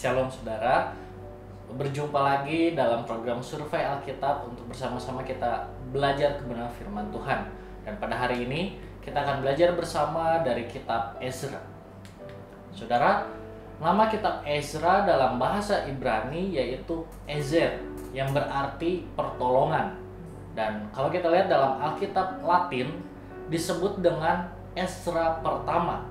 Shalom saudara, berjumpa lagi dalam program Survei Alkitab untuk bersama-sama kita belajar kebenaran firman Tuhan. Dan pada hari ini kita akan belajar bersama dari kitab Ezra. Saudara, nama kitab Ezra dalam bahasa Ibrani yaitu Ezer, yang berarti pertolongan. Dan kalau kita lihat dalam Alkitab Latin disebut dengan Ezra pertama,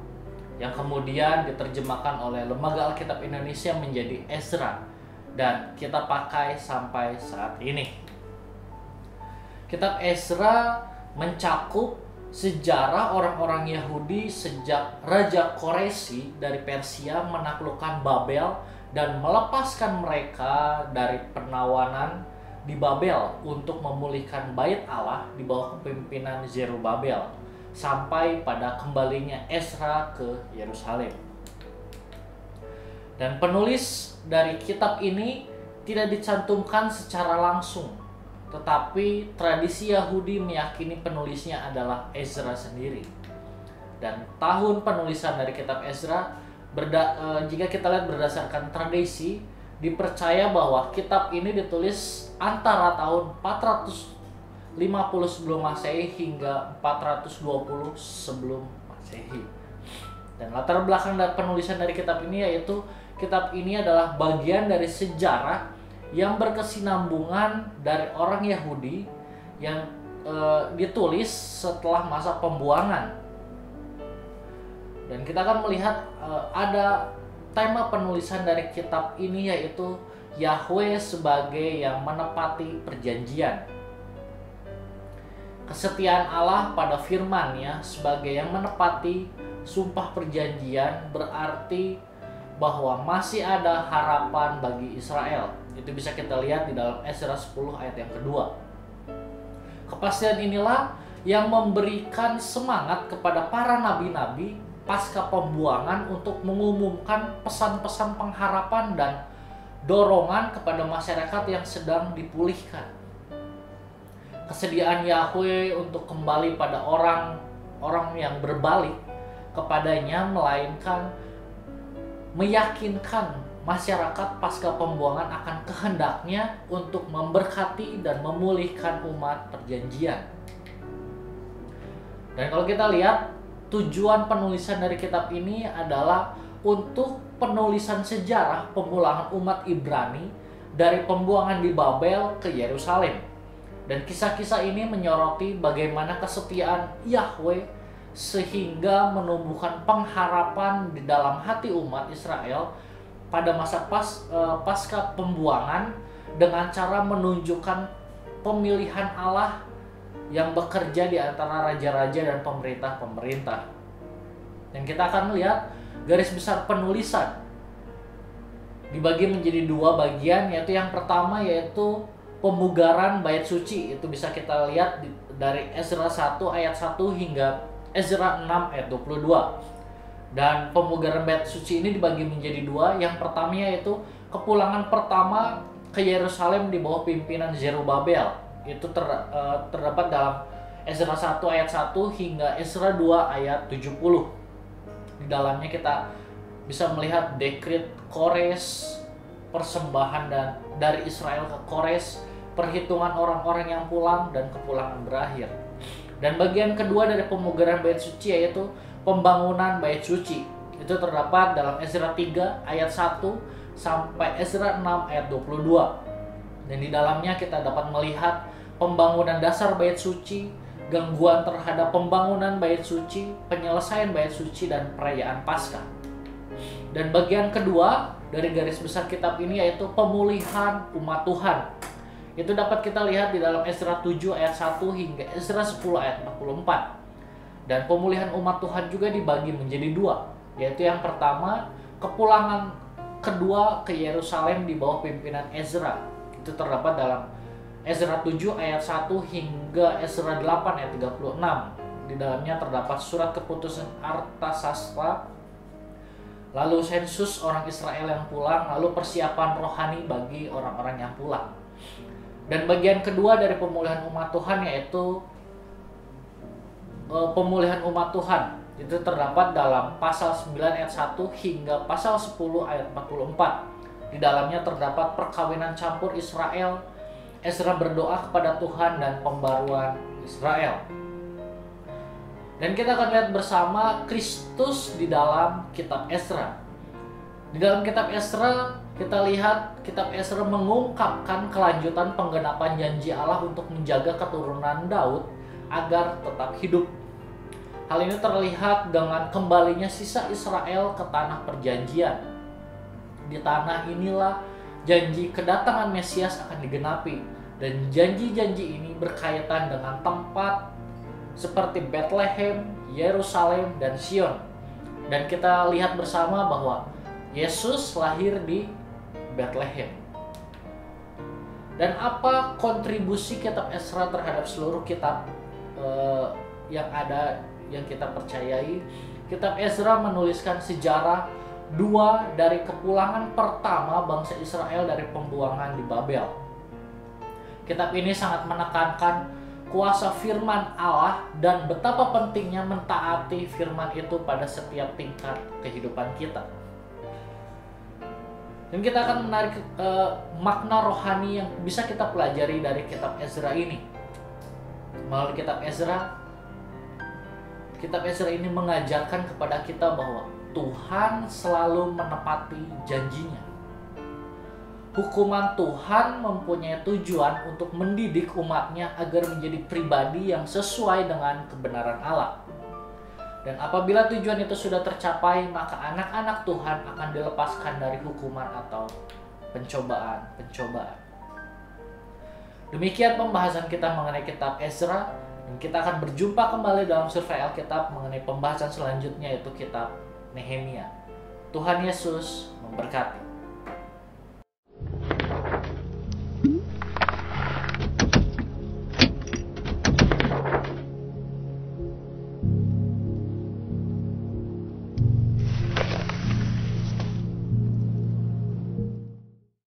yang kemudian diterjemahkan oleh Lembaga Alkitab Indonesia menjadi Ezra, dan kita pakai sampai saat ini. Kitab Ezra mencakup sejarah orang-orang Yahudi sejak Raja Koresi dari Persia menaklukkan Babel dan melepaskan mereka dari penawanan di Babel untuk memulihkan bait Allah di bawah kepemimpinan Zerubabel, sampai pada kembalinya Ezra ke Yerusalem. Dan penulis dari kitab ini tidak dicantumkan secara langsung, tetapi tradisi Yahudi meyakini penulisnya adalah Ezra sendiri. Dan tahun penulisan dari kitab Ezra, jika kita lihat berdasarkan tradisi, dipercaya bahwa kitab ini ditulis antara tahun 450 sebelum Masehi hingga 420 sebelum Masehi. Dan latar belakang dari penulisan dari kitab ini yaitu kitab ini adalah bagian dari sejarah yang berkesinambungan dari orang Yahudi yang ditulis setelah masa pembuangan. Dan kita akan melihat ada tema penulisan dari kitab ini yaitu Yahweh sebagai yang menepati perjanjian. Kesetiaan Allah pada firman-Nya sebagai yang menepati sumpah perjanjian berarti bahwa masih ada harapan bagi Israel. Itu bisa kita lihat di dalam Ezra 10 ayat yang kedua. Kepastian inilah yang memberikan semangat kepada para nabi-nabi pasca pembuangan untuk mengumumkan pesan-pesan pengharapan dan dorongan kepada masyarakat yang sedang dipulihkan. Kesediaan Yahweh untuk kembali pada orang yang berbalik kepadanya, melainkan meyakinkan masyarakat pasca pembuangan akan kehendaknya untuk memberkati dan memulihkan umat perjanjian. Dan kalau kita lihat, tujuan penulisan dari kitab ini adalah untuk penulisan sejarah pemulangan umat Ibrani dari pembuangan di Babel ke Yerusalem. Dan kisah-kisah ini menyoroti bagaimana kesetiaan Yahweh sehingga menumbuhkan pengharapan di dalam hati umat Israel pada masa pasca pembuangan dengan cara menunjukkan pemilihan Allah yang bekerja di antara raja-raja dan pemerintah-pemerintah. Dan kita akan melihat garis besar penulisan dibagi menjadi dua bagian, yaitu yang pertama yaitu pemugaran bait suci. Itu bisa kita lihat dari Ezra 1 ayat 1 hingga Ezra 6 ayat 22. Dan pemugaran bait suci ini dibagi menjadi dua. Yang pertama yaitu kepulangan pertama ke Yerusalem di bawah pimpinan Zerubabel. Itu terdapat dalam Ezra 1 ayat 1 hingga Ezra 2 ayat 70. Di dalamnya kita bisa melihat dekret Kores, persembahan dari Israel ke Kores, perhitungan orang-orang yang pulang, dan kepulangan berakhir. Dan bagian kedua dari pemugaran bait suci yaitu pembangunan bait suci. Itu terdapat dalam Ezra 3 ayat 1 sampai Ezra 6 ayat 22. Dan di dalamnya kita dapat melihat pembangunan dasar bait suci, gangguan terhadap pembangunan bait suci, penyelesaian bait suci, dan perayaan Paskah. Dan bagian kedua dari garis besar kitab ini yaitu pemulihan umat Tuhan. Itu dapat kita lihat di dalam Ezra 7 ayat 1 hingga Ezra 10 ayat 44. Dan pemulihan umat Tuhan juga dibagi menjadi dua, yaitu yang pertama kepulangan kedua ke Yerusalem di bawah pimpinan Ezra. Itu terdapat dalam Ezra 7 ayat 1 hingga Ezra 8 ayat 36. Di dalamnya terdapat surat keputusan Artasastra, lalu sensus orang Israel yang pulang, lalu persiapan rohani bagi orang-orang yang pulang. Dan bagian kedua dari pemulihan umat Tuhan yaitu pemulihan umat Tuhan. Itu terdapat dalam pasal 9 ayat 1 hingga pasal 10 ayat 44. Di dalamnya terdapat perkawinan campur Israel. Ezra berdoa kepada Tuhan dan pembaruan Israel. Dan kita akan lihat bersama Kristus di dalam kitab Ezra. Di dalam kitab Ezra, kita lihat kitab Ezra mengungkapkan kelanjutan penggenapan janji Allah untuk menjaga keturunan Daud agar tetap hidup. Hal ini terlihat dengan kembalinya sisa Israel ke tanah perjanjian. Di tanah inilah janji kedatangan Mesias akan digenapi, dan janji-janji ini berkaitan dengan tempat seperti Bethlehem, Yerusalem, dan Sion. Dan kita lihat bersama bahwa Yesus lahir di Bethlehem. Dan apa kontribusi kitab Ezra terhadap seluruh kitab yang ada, yang kita percayai? Kitab Ezra menuliskan sejarah dua dari kepulangan pertama bangsa Israel dari pembuangan di Babel. Kitab ini sangat menekankan kuasa firman Allah dan betapa pentingnya mentaati firman itu pada setiap tingkat kehidupan kita. Dan kita akan menarik makna rohani yang bisa kita pelajari dari kitab Ezra ini. Melalui kitab Ezra ini mengajarkan kepada kita bahwa Tuhan selalu menepati janjinya. Hukuman Tuhan mempunyai tujuan untuk mendidik umatnya agar menjadi pribadi yang sesuai dengan kebenaran Allah. Dan apabila tujuan itu sudah tercapai, maka anak-anak Tuhan akan dilepaskan dari hukuman atau pencobaan. Demikian pembahasan kita mengenai kitab Ezra, dan kita akan berjumpa kembali dalam survei Alkitab mengenai pembahasan selanjutnya, yaitu kitab Nehemia. Tuhan Yesus memberkati.